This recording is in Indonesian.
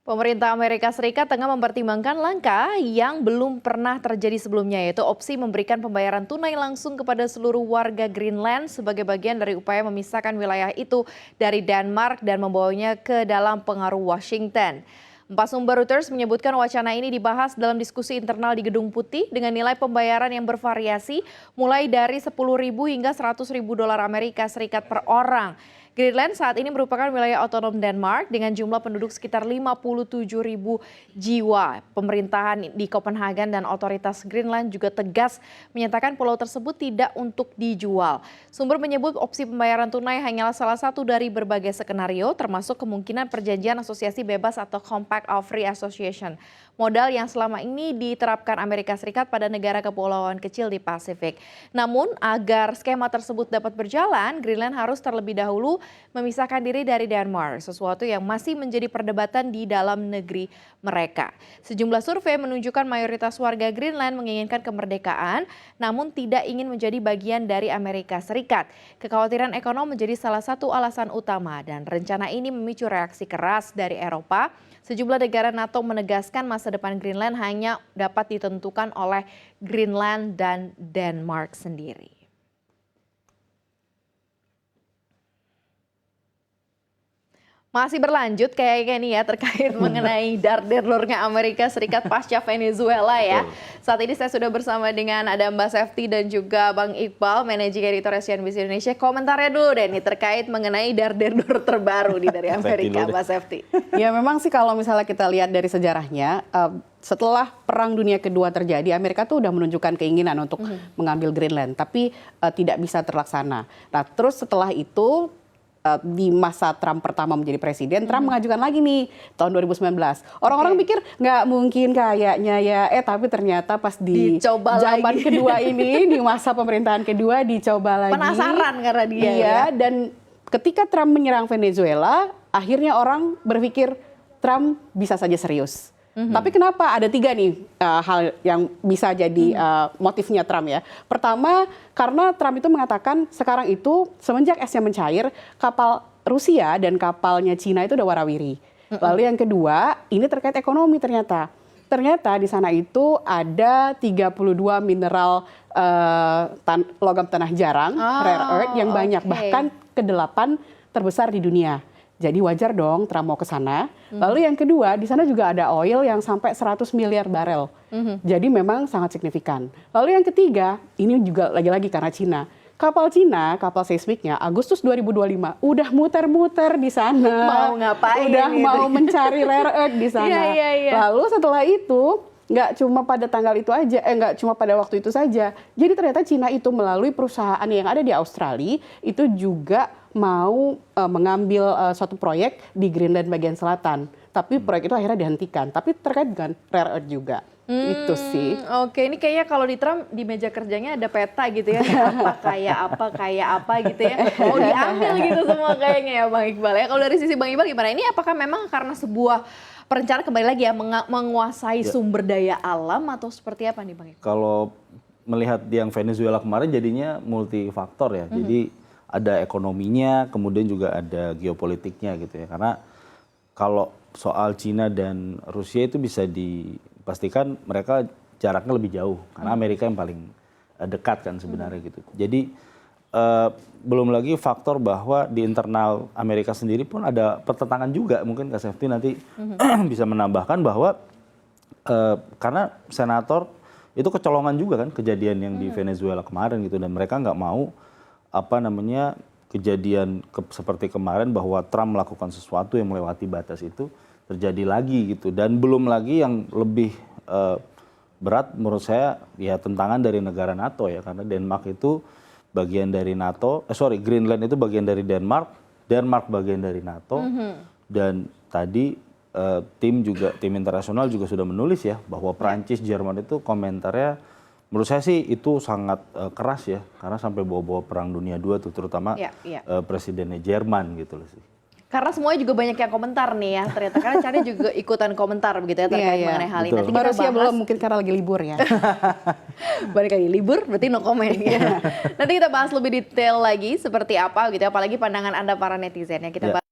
Pemerintah Amerika Serikat tengah mempertimbangkan langkah yang belum pernah terjadi sebelumnya, yaitu opsi memberikan pembayaran tunai langsung kepada seluruh warga Greenland sebagai bagian dari upaya memisahkan wilayah itu dari Denmark dan membawanya ke dalam pengaruh Washington. Empat sumber Reuters menyebutkan wacana ini dibahas dalam diskusi internal di Gedung Putih dengan nilai pembayaran yang bervariasi mulai dari 10.000 hingga 100.000 dolar Amerika Serikat per orang. Greenland saat ini merupakan wilayah otonom Denmark dengan jumlah penduduk sekitar 57.000 jiwa. Pemerintahan di Copenhagen dan otoritas Greenland juga tegas menyatakan pulau tersebut tidak untuk dijual. Sumber menyebut opsi pembayaran tunai hanyalah salah satu dari berbagai skenario, termasuk kemungkinan perjanjian asosiasi bebas atau Compact of Free Association. Modal yang selama ini diterapkan Amerika Serikat pada negara kepulauan kecil di Pasifik. Namun agar skema tersebut dapat berjalan, Greenland harus terlebih dahulu memisahkan diri dari Denmark, sesuatu yang masih menjadi perdebatan di dalam negeri mereka. Sejumlah survei menunjukkan mayoritas warga Greenland menginginkan kemerdekaan, namun tidak ingin menjadi bagian dari Amerika Serikat. Kekhawatiran ekonomi menjadi salah satu alasan utama dan rencana ini memicu reaksi keras dari Eropa. Sejumlah negara NATO menegaskan masa depan Greenland hanya dapat ditentukan oleh Greenland dan Denmark sendiri. Masih berlanjut kayaknya nih ya terkait mengenai dar-der-lurnya Amerika Serikat pasca Venezuela ya. Saat ini saya sudah bersama dengan ada Mbak Sefty dan juga Bang Iqbal, Managing Editor CNBC Indonesia. Komentarnya dulu deh nih terkait mengenai dar-der-lur terbaru nih dari Amerika, Mbak Sefty. Ya memang sih kalau misalnya kita lihat dari sejarahnya, setelah Perang Dunia Kedua terjadi, Amerika tuh udah menunjukkan keinginan untuk mengambil Greenland, tapi tidak bisa terlaksana. Nah terus setelah itu, di masa Trump pertama menjadi presiden, Trump mengajukan lagi nih tahun 2019. Orang-orang pikir nggak mungkin kayaknya ya, tapi ternyata pas di zaman kedua ini, di masa pemerintahan kedua dicoba lagi. Penasaran karena dia ya. Dan ketika Trump menyerang Venezuela, akhirnya orang berpikir Trump bisa saja serius. Tapi kenapa ada tiga nih hal yang bisa jadi motifnya Trump ya. Pertama, karena Trump itu mengatakan sekarang itu semenjak esnya mencair, kapal Rusia dan kapalnya Cina itu udah warawiri. Lalu yang kedua, ini terkait ekonomi ternyata. Ternyata di sana itu ada 32 mineral logam tanah jarang, rare earth yang banyak, bahkan ke-8 terbesar di dunia. Jadi wajar dong Trump mau ke sana. Lalu yang kedua, di sana juga ada oil yang sampai 100 miliar barel. Jadi memang sangat signifikan. Lalu yang ketiga, ini juga lagi-lagi karena Cina. Kapal Cina, kapal seismiknya, Agustus 2025 udah muter-muter di sana. Mau ngapain? Udah mau mencari rare earth di sana. Lalu setelah itu, nggak cuma pada tanggal itu aja, nggak cuma pada waktu itu saja. Jadi ternyata Cina itu melalui perusahaan yang ada di Australia itu juga mau mengambil suatu proyek di Greenland bagian selatan. Tapi proyek itu akhirnya dihentikan. Tapi terkait dengan rare earth juga. Itu sih. Oke, ini kayaknya kalau di Trump di meja kerjanya ada peta gitu ya. Kayak apa gitu ya. Mau diambil gitu semua kayaknya ya Bang Iqbal ya. Kalau dari sisi Bang Iqbal gimana? Ini apakah memang karena sebuah perencanaan kembali lagi ya menguasai sumber daya alam atau seperti apa nih Bang Iqbal? Kalau melihat yang Venezuela kemarin jadinya multifaktor ya. Jadi ada ekonominya, kemudian juga ada geopolitiknya gitu ya. Karena kalau soal Cina dan Rusia itu bisa dipastikan mereka jaraknya lebih jauh. Karena Amerika yang paling dekat kan sebenarnya gitu. Jadi belum lagi faktor bahwa di internal Amerika sendiri pun ada pertentangan juga. Mungkin Kak Sefty nanti bisa menambahkan bahwa karena senator itu kecolongan juga kan kejadian yang di Venezuela kemarin gitu. Dan mereka nggak mau kejadian seperti kemarin bahwa Trump melakukan sesuatu yang melewati batas itu terjadi lagi gitu. Dan belum lagi yang lebih berat menurut saya ya tentangan dari negara NATO ya, karena Denmark itu bagian dari NATO, Greenland itu bagian dari Denmark, Denmark bagian dari NATO. Dan tadi tim internasional juga sudah menulis ya bahwa Prancis, Jerman itu komentarnya menurut saya sih itu sangat keras ya, karena sampai bawa-bawa Perang Dunia II tuh, terutama presidennya Jerman gitu loh sih. Karena semuanya juga banyak yang komentar nih ya, ternyata karena Cari juga ikutan komentar begitu ya terkait mengenai hal ini. Nanti kita Rusia belum, mungkin karena lagi libur ya. Balik lagi libur berarti no comment ya. Nanti kita bahas lebih detail lagi seperti apa gitu, apalagi pandangan Anda para netizen ya. Kita bahas